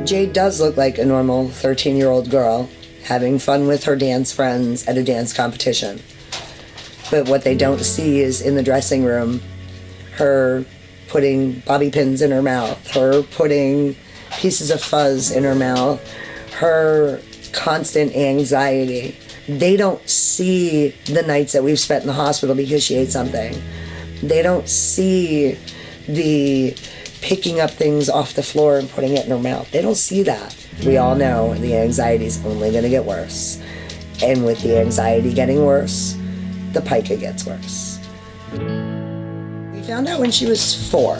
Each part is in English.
Jade does look like a normal 13-year-old girl having fun with her dance friends at a dance competition. But what they don't see is in the dressing room, her putting bobby pins in her mouth, her putting pieces of fuzz in her mouth, her constant anxiety. They don't see the nights that we've spent in the hospital because she ate something. They don't see the picking up things off the floor and putting it in her mouth. They don't see that. We all know the anxiety is only going to get worse. And with the anxiety getting worse, the PICA gets worse. We found out when she was 4.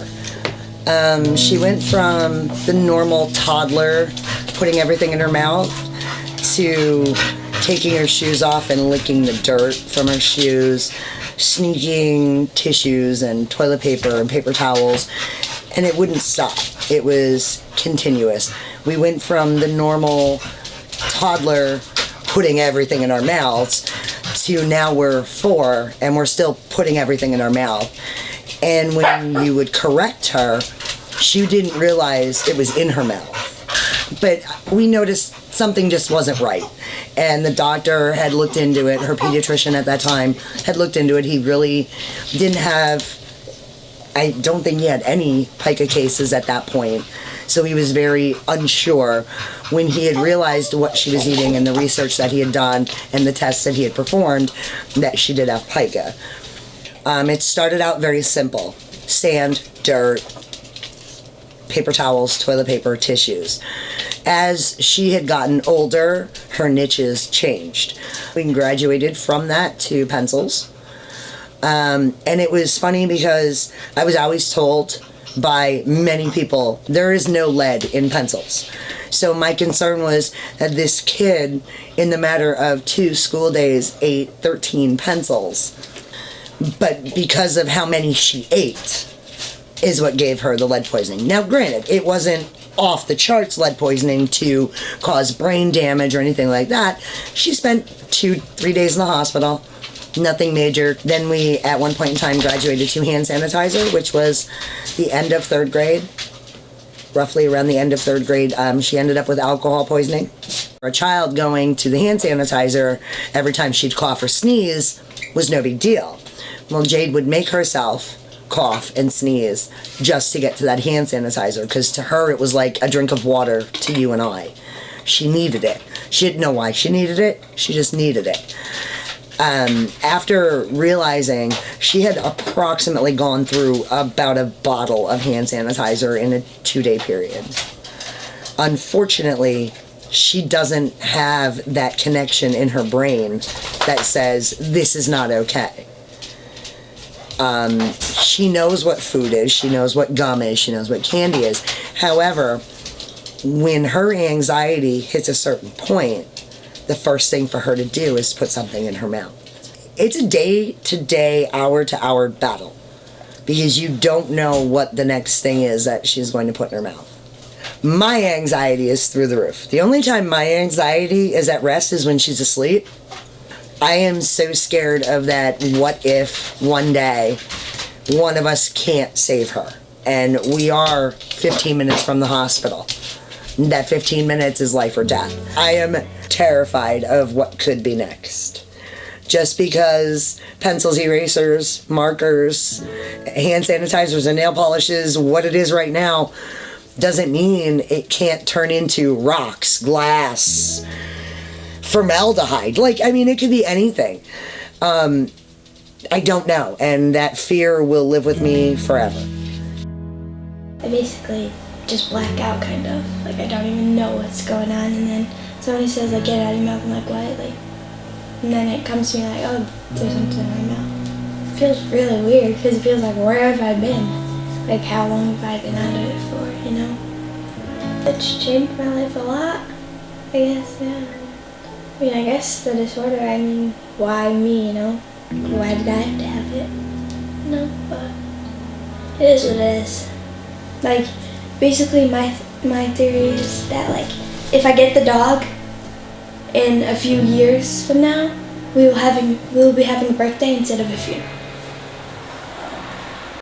She went from the normal toddler, putting everything in her mouth, to taking her shoes off and licking the dirt from her shoes, sneaking tissues and toilet paper and paper towels, and it wouldn't stop. It was continuous. We went from the normal toddler putting everything in our mouths to now we're 4 and we're still putting everything in our mouth. And when you would correct her, she didn't realize it was in her mouth. But we noticed something just wasn't right. And the doctor had looked into it. Her pediatrician at that time had looked into it. He really didn't have, I don't think he had any PICA cases at that point. So he was very unsure. When he had realized what she was eating and the research that he had done and the tests that he had performed, that she did have PICA. It started out very simple. Sand, dirt, paper towels, toilet paper, tissues. As she had gotten older, her niches changed. We graduated from that to pencils. And it was funny because I was always told by many people, there is no lead in pencils. So my concern was that this kid, in the matter of 2 school days, ate 13 pencils. But because of how many she ate is what gave her the lead poisoning. Now, granted, it wasn't off the charts lead poisoning to cause brain damage or anything like that. She spent 2-3 days in the hospital. Nothing major. Then we, at one point in time, graduated to hand sanitizer, which was the end of 3rd grade. Roughly around the end of 3rd grade, she ended up with alcohol poisoning. For a child, going to the hand sanitizer every time she'd cough or sneeze was no big deal. Well, Jade would make herself cough and sneeze just to get to that hand sanitizer, because to her it was like a drink of water to you and I. She needed it. She didn't know why she needed it. She just needed it. After realizing she had approximately gone through about a bottle of hand sanitizer in a 2-day period. Unfortunately, she doesn't have that connection in her brain that says, this is not okay. She knows what food is, she knows what gum is, she knows what candy is. However, when her anxiety hits a certain point, the first thing for her to do is put something in her mouth. It's a day-to-day, hour-to-hour battle, because you don't know what the next thing is that she's going to put in her mouth. My anxiety is through the roof. The only time my anxiety is at rest is when she's asleep. I am so scared of that what if one day one of us can't save her and we are 15 minutes from the hospital. That 15 minutes is life or death. I am terrified of what could be next. Just because pencils, erasers, markers, hand sanitizers, and nail polishes, what it is right now, doesn't mean it can't turn into rocks, glass, formaldehyde. Like, I mean, it could be anything. I don't know, and that fear will live with me forever. I basically just black out, kind of. Like, I don't even know what's going on, and then somebody says, like, get it out of your mouth. I'm like, what? Like, and then it comes to me like, oh, there's something in my mouth. It feels really weird, because it feels like, where have I been? Like, how long have I been under it for, you know? It's changed my life a lot, I guess, yeah. I mean, I guess the disorder, I mean, why me, you know? Why did I have to have it? No, but it is what it is. Like, basically my theory is that, like, if I get the dog in a few years from now, we will be having a birthday instead of a funeral.